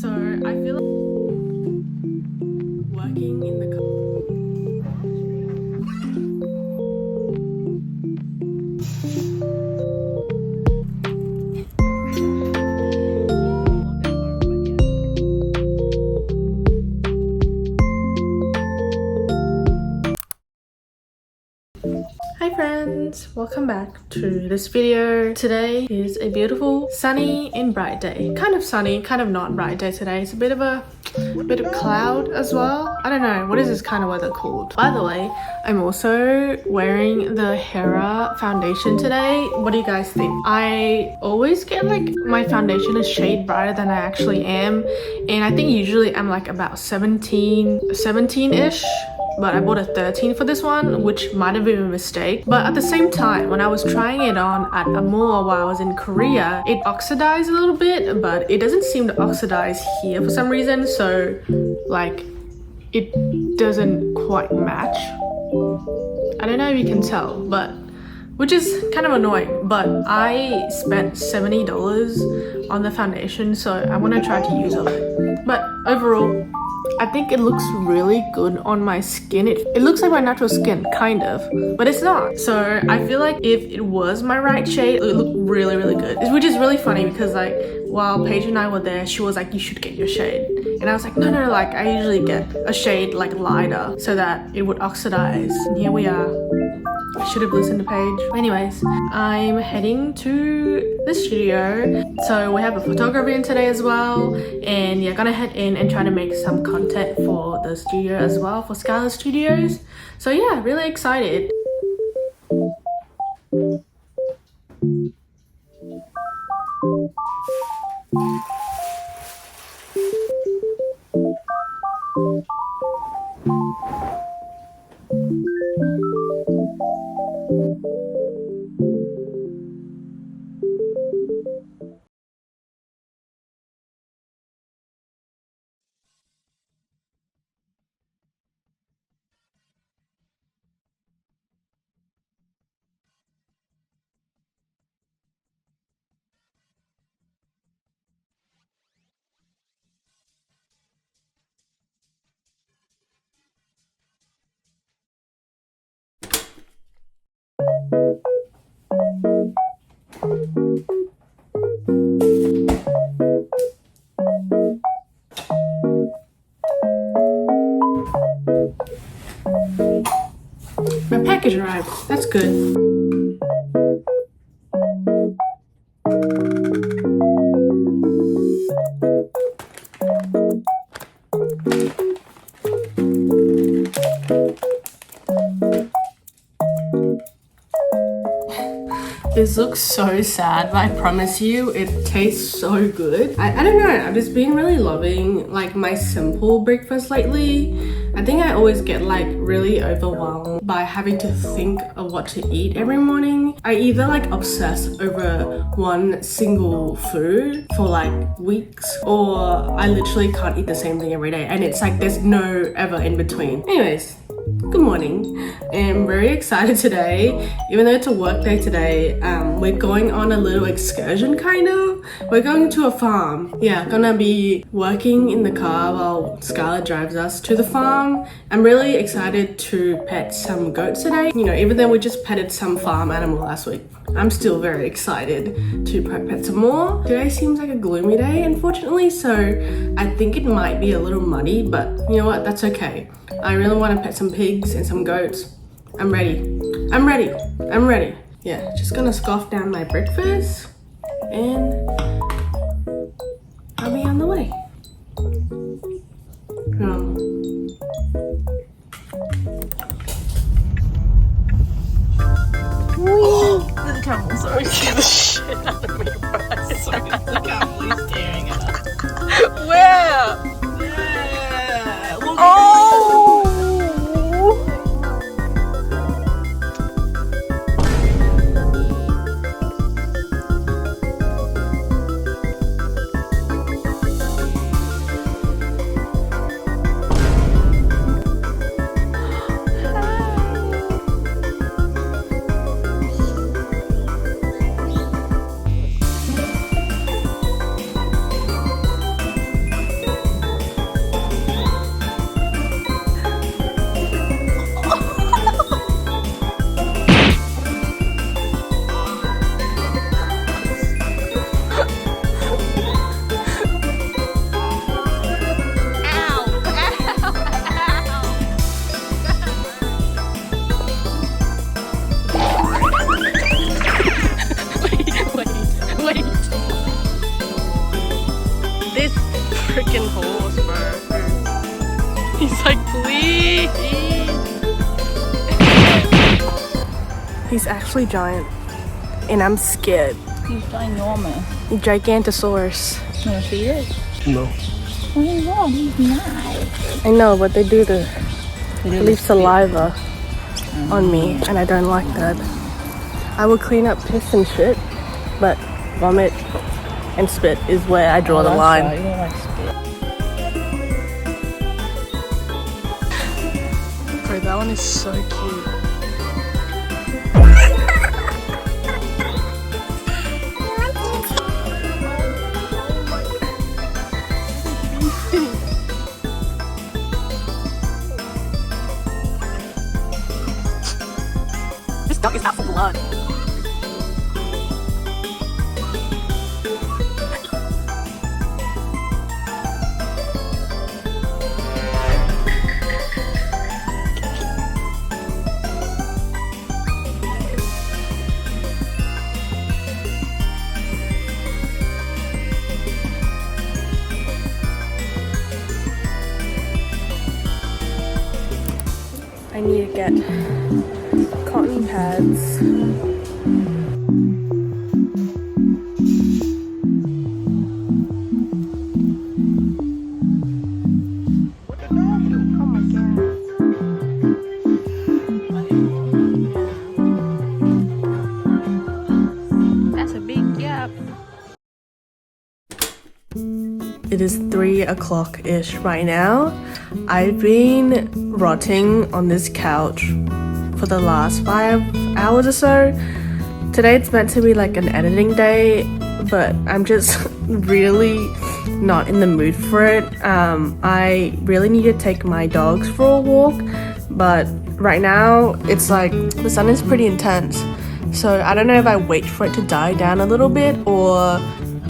So I feel like working in the Hi friends, welcome back to this video. Today is a beautiful sunny and bright day. Kind of sunny, kind of not bright day today. It's a bit of cloud as well. I don't know, what is this kind of weather called? By the way, I'm also wearing the Hera foundation today. What do you guys think? I always get like my foundation a shade brighter than I actually am, and I think usually I'm like about 17-ish. But I bought a 13 for this one, which might have been a mistake. But at the same time, when I was trying it on at a mall while I was in Korea, it oxidized a little bit, but it doesn't seem to oxidize here for some reason. So like it doesn't quite match. I don't know if you can tell, but which is kind of annoying. But I spent $70 on the foundation, so I want to try to use it. But overall, I think it looks really good on my skin. It looks like my natural skin, kind of, but it's not. So I feel like if it was my right shade, it would look really, really good. Which is really funny because like while Paige and I were there, she was like, you should get your shade. And I was like, no, like I usually get a shade like lighter so that it would oxidize. And here we are. I should have listened to Paige. Anyways, I'm heading to the studio. So we have a photographer in today as well. And yeah, gonna head in and try to make some content for the studio as well, for Skylar Studios. So yeah, really excited. My package arrived. That's good. This looks so sad, but I promise you it tastes so good. I don't know, I've just been really loving like my simple breakfast lately. I think I always get like really overwhelmed by having to think of what to eat every morning. I either like obsess over one single food for like weeks, or I literally can't eat the same thing every day, and it's like there's no ever in between. Anyways, good morning. I'm very excited today. Even though it's a work day today, we're going on a little excursion kind of. We're going to a farm. Yeah, gonna be working in the car while Skylar drives us to the farm. I'm really excited to pet some goats today. You know, even though we just petted some farm animal last week, I'm still very excited to pet some more. Today seems like a gloomy day, unfortunately, so I think it might be a little muddy, but you know what, that's okay. I really want to pet some pigs and some goats. I'm ready. I'm ready. I'm ready. Yeah, just gonna scarf down my breakfast and I'll be on the way. The camel, sorry, scared the shit out of me, bro. Sorry, the camel is staring at us. Where? Yeah. Oh! freaking horse, bro. He's like, please. He's actually giant, and I'm scared. He's ginormous. Gigantosaurus. You wanna see it? No. What is wrong? He's nice. I know, but they do leave saliva on me, and I don't like that. I will clean up piss and shit, but vomit and spit is where I draw the line. Right. You don't like spit. Bro, that one is so cute. This dog is out for blood. I need to get cotton pads. That's a big gap. It is 3 o'clock-ish right now. I've been rotting on this couch for the last 5 hours or so. Today it's meant to be like an editing day, but I'm just really not in the mood for it. I really need to take my dogs for a walk, but right now it's like the sun is pretty intense. So I don't know if I wait for it to die down a little bit or,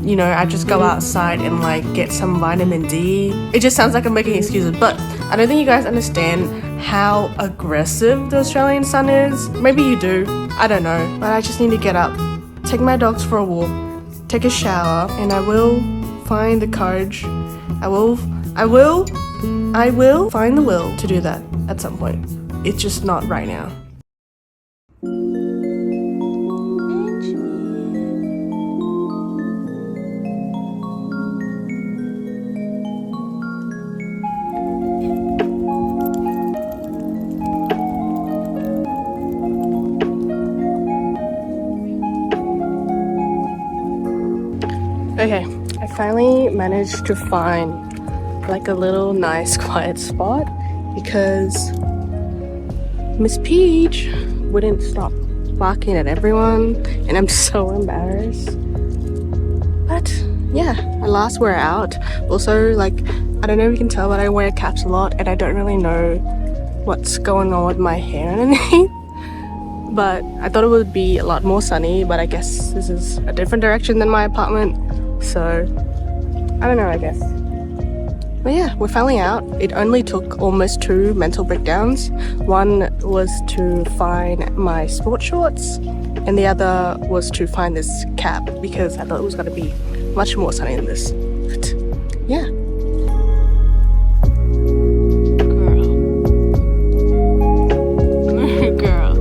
you know, I just go outside and like get some vitamin D. It just sounds like I'm making excuses, but I don't think you guys understand how aggressive the Australian sun is. Maybe you do, I don't know. But I just need to get up, take my dogs for a walk, take a shower, and I will find the courage. I will find the will to do that at some point. It's just not right now. Okay, I finally managed to find like a little nice quiet spot because Miss Peach wouldn't stop barking at everyone and I'm so embarrassed. But yeah, at last we're out. Also, like, I don't know if you can tell, but I wear caps a lot and I don't really know what's going on with my hair underneath. But I thought it would be a lot more sunny, but I guess this is a different direction than my apartment. So, I don't know, I guess. But yeah, we're finally out. It only took almost 2 mental breakdowns. One was to find my sports shorts, and the other was to find this cap because I thought it was going to be much more sunny than this. But yeah. Girl.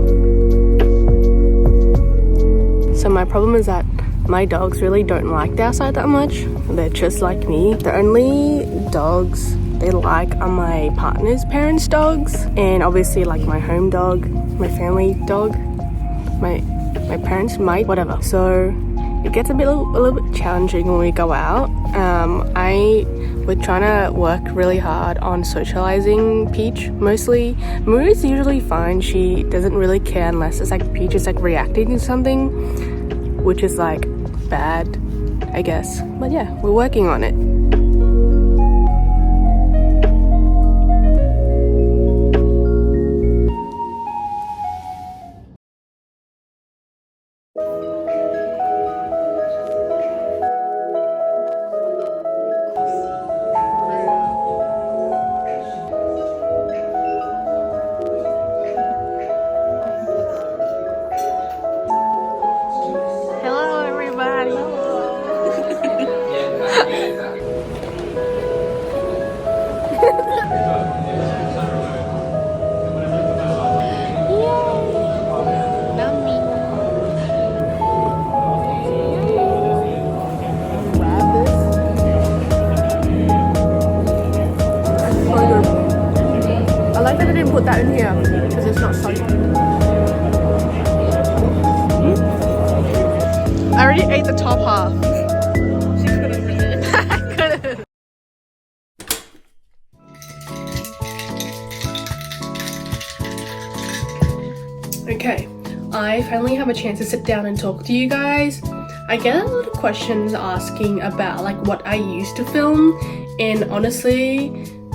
So my problem is that my dogs really don't like the outside that much. They're just like me. The only dogs they like are my partner's parents' dogs, and obviously like my home dog, my family dog, my parents' mate, whatever. So it gets a little bit challenging when we go out. We're trying to work really hard on socializing Peach mostly. Maria's usually fine. She doesn't really care unless it's like Peach is like reacting to something, which is like bad, I guess. But yeah, we're working on it. put that in here because it's not soggy. I already ate the top half. She couldn't resist. I couldn't. Okay, I finally have a chance to sit down and talk to you guys. I get a lot of questions asking about like what I used to film, and honestly,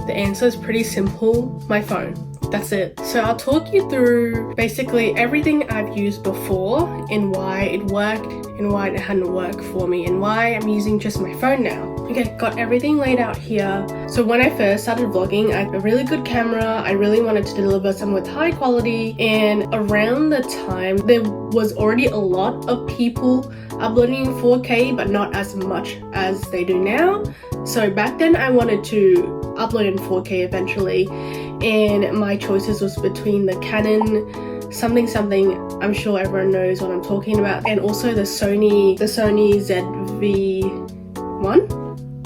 the answer is pretty simple: my phone. That's it. So I'll talk you through basically everything I've used before and why it worked and why it hadn't worked for me and why I'm using just my phone now. Okay, got everything laid out here. So when I first started vlogging, I had a really good camera. I really wanted to deliver some with high quality, and around the time there was already a lot of people uploading in 4K, but not as much as they do now. So back then I wanted to upload in 4K eventually, and my choices was between the Canon something, I'm sure everyone knows what I'm talking about, and also the Sony ZV-1,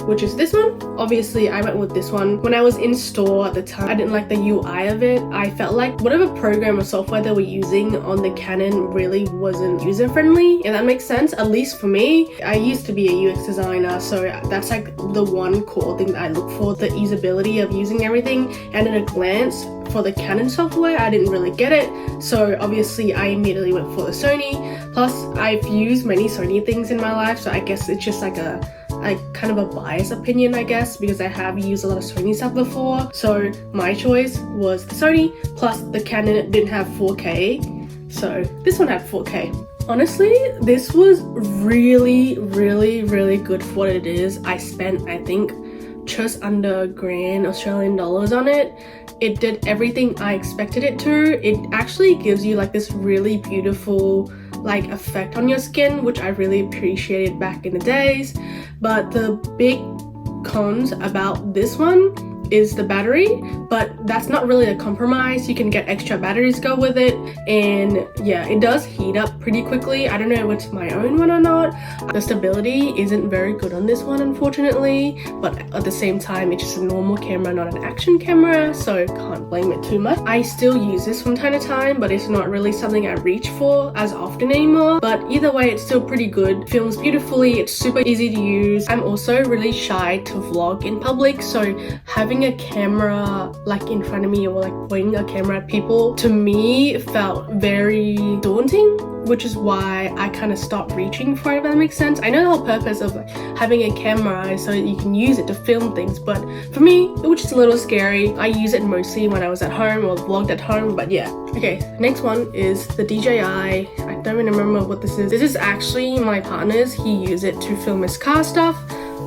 which is this one. Obviously I went with this one. When I was in store at the time, I didn't like the UI of it. I felt like whatever program or software they were using on the Canon really wasn't user friendly, if that makes sense, at least for me. I used to be a UX designer, so that's like the one core thing that I look for, the usability of using everything. And at a glance, for the Canon software, I didn't really get it, so obviously I immediately went for the Sony. Plus I've used many Sony things in my life, so I guess it's just like kind of a biased opinion, I guess, because I have used a lot of Sony stuff before. So my choice was the Sony, plus the Canon didn't have 4K, so this one had 4K. Honestly, this was really good for what it is. I spent, I think, just under $1,000 Australian dollars on it. It did everything I expected it to. It actually gives you like this really beautiful like effect on your skin, which I really appreciated back in the days. But the big cons about this one is the battery, but that's not really a compromise. You can get extra batteries go with it, and yeah, it does heat up pretty quickly. I don't know if it's my own one or not. The stability isn't very good on this one, unfortunately, but at the same time it's just a normal camera, not an action camera, so can't blame it too much. I still use this from time to time, but it's not really something I reach for as often anymore. But either way, it's still pretty good. Films beautifully, it's super easy to use. I'm also really shy to vlog in public, so having a camera like in front of me or like pointing a camera at people, to me felt very daunting, which is why I kind of stopped reaching for it, if that makes sense. I know the whole purpose of like having a camera is so that you can use it to film things, but for me it was just a little scary. I use it mostly when I was at home or vlogged at home, but yeah. Okay, next one is the DJI. I don't even remember what this is. This is actually my partner's. He used it to film his car stuff.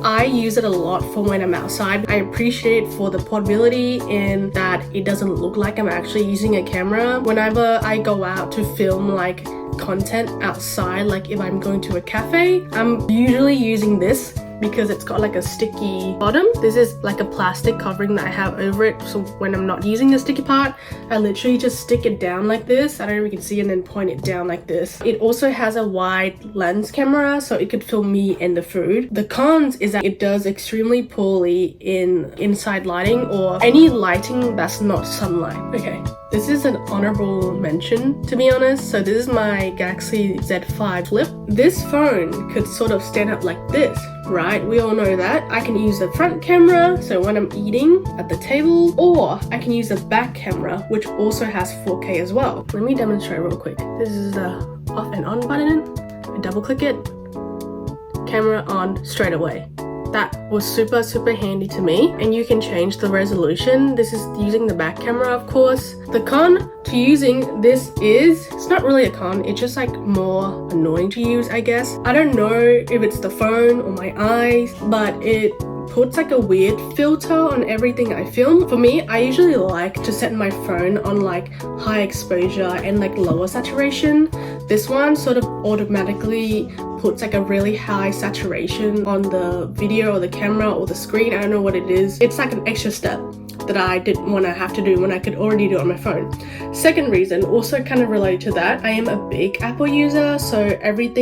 I use it a lot for when I'm outside. I appreciate it for the portability and that it doesn't look like I'm actually using a camera. Whenever I go out to film like content outside, like if I'm going to a cafe, I'm usually using this because it's got like a sticky bottom. This is like a plastic covering that I have over it, so when I'm not using the sticky part, I literally just stick it down like this. I don't know if you can see, and then point it down like this. It also has a wide lens camera, so it could film me and the food. The cons is that it does extremely poorly in inside lighting or any lighting that's not sunlight. Okay, this is an honorable mention, to be honest. So this is my Galaxy Z5 Flip. This phone could sort of stand up like this, right? We all know that. I can use the front camera, so when I'm eating at the table, or I can use the back camera, which also has 4K as well. Let me demonstrate real quick. This is the off and on button. I double click it, camera on straight away. That was super handy to me, and you can change the resolution. This is using the back camera, of course. The con to using this is, it's not really a con, it's just like more annoying to use, I guess. I don't know if it's the phone or my eyes, but it puts like a weird filter on everything I film. For me, I usually like to set my phone on like high exposure and like lower saturation. This one sort of automatically puts like a really high saturation on the video or the camera or the screen. I don't know what it is. It's like an extra step that I didn't want to have to do when I could already do it on my phone. Second reason, also kind of related to that, I am a big Apple user, so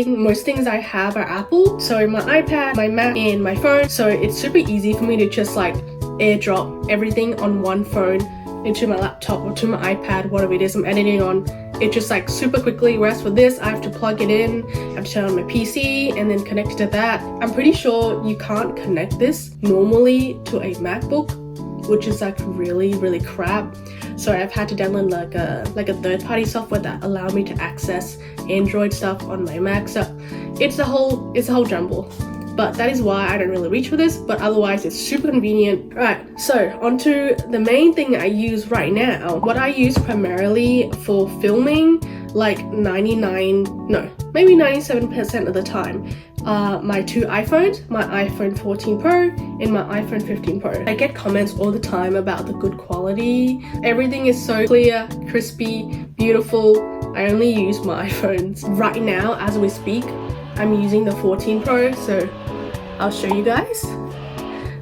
most things I have are Apple. So my iPad, my Mac, and my phone. So it's super easy for me to just like airdrop everything on one phone into my laptop or to my iPad, whatever it is I'm editing on, it just like super quickly. Whereas for this, I have to plug it in, I have to turn on my PC and then connect it to that. I'm pretty sure you can't connect this normally to a MacBook, which is like really crap. So I've had to download like a third-party software that allow me to access Android stuff on my Mac. So it's a whole jumble. But that is why I don't really reach for this, but otherwise it's super convenient. Right, so onto the main thing I use right now. What I use primarily for filming, like maybe 97% of the time, my two iPhones, my iPhone 14 Pro and my iPhone 15 Pro. I get comments all the time about the good quality. Everything is so clear, crispy, beautiful. I only use my iPhones. Right now, as we speak, I'm using the 14 Pro, so I'll show you guys.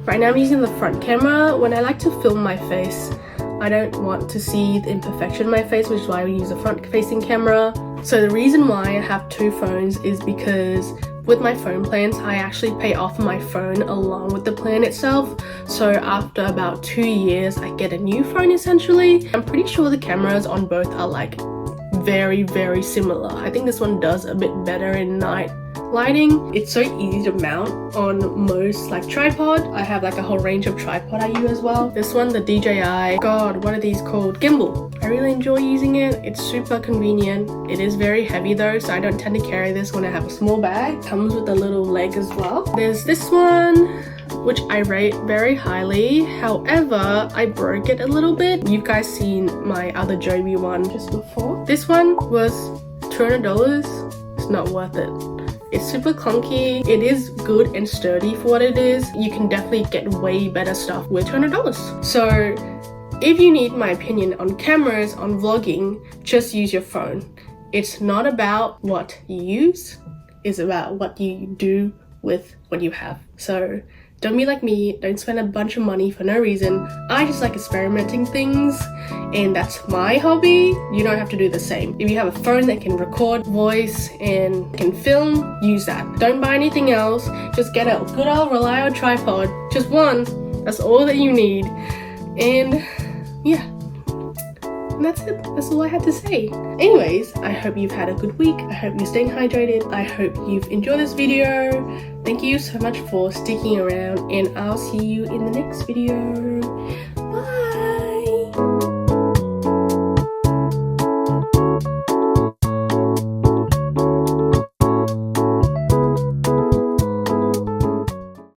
Right now I'm using the front camera. When I like to film my face, I don't want to see the imperfection in my face, which is why we use a front facing camera. So the reason why I have two phones is because with my phone plans, I actually pay off my phone along with the plan itself. So after about 2 years, I get a new phone essentially. I'm pretty sure the cameras on both are like very similar. I think this one does a bit better in night lighting. It's so easy to mount on most like tripod. I have like a whole range of tripod I use as well. This one, the DJI, god, what are these called? Gimbal. I really enjoy using it. It's super convenient. It is very heavy though, so I don't tend to carry this when I have a small bag. Comes with a little leg as well. There's this one, which I rate very highly. However, I broke it a little bit. You guys seen my other Joby one just before. This one was $200. It's not worth it. It's super clunky. It is good and sturdy for what it is. You can definitely get way better stuff with $200. So if you need my opinion on cameras, on vlogging, just use your phone. It's not about what you use, it's about what you do with what you have. So don't be like me, don't spend a bunch of money for no reason. I just like experimenting things, and that's my hobby. You don't have to do the same. If you have a phone that can record voice and can film, use that. Don't buy anything else. Just get a good old reliable tripod. Just one. That's all that you need. And yeah. And that's it. That's all I had to say. Anyways, I hope you've had a good week. I hope you're staying hydrated. I hope you've enjoyed this video. Thank you so much for sticking around, and I'll see you in the next video.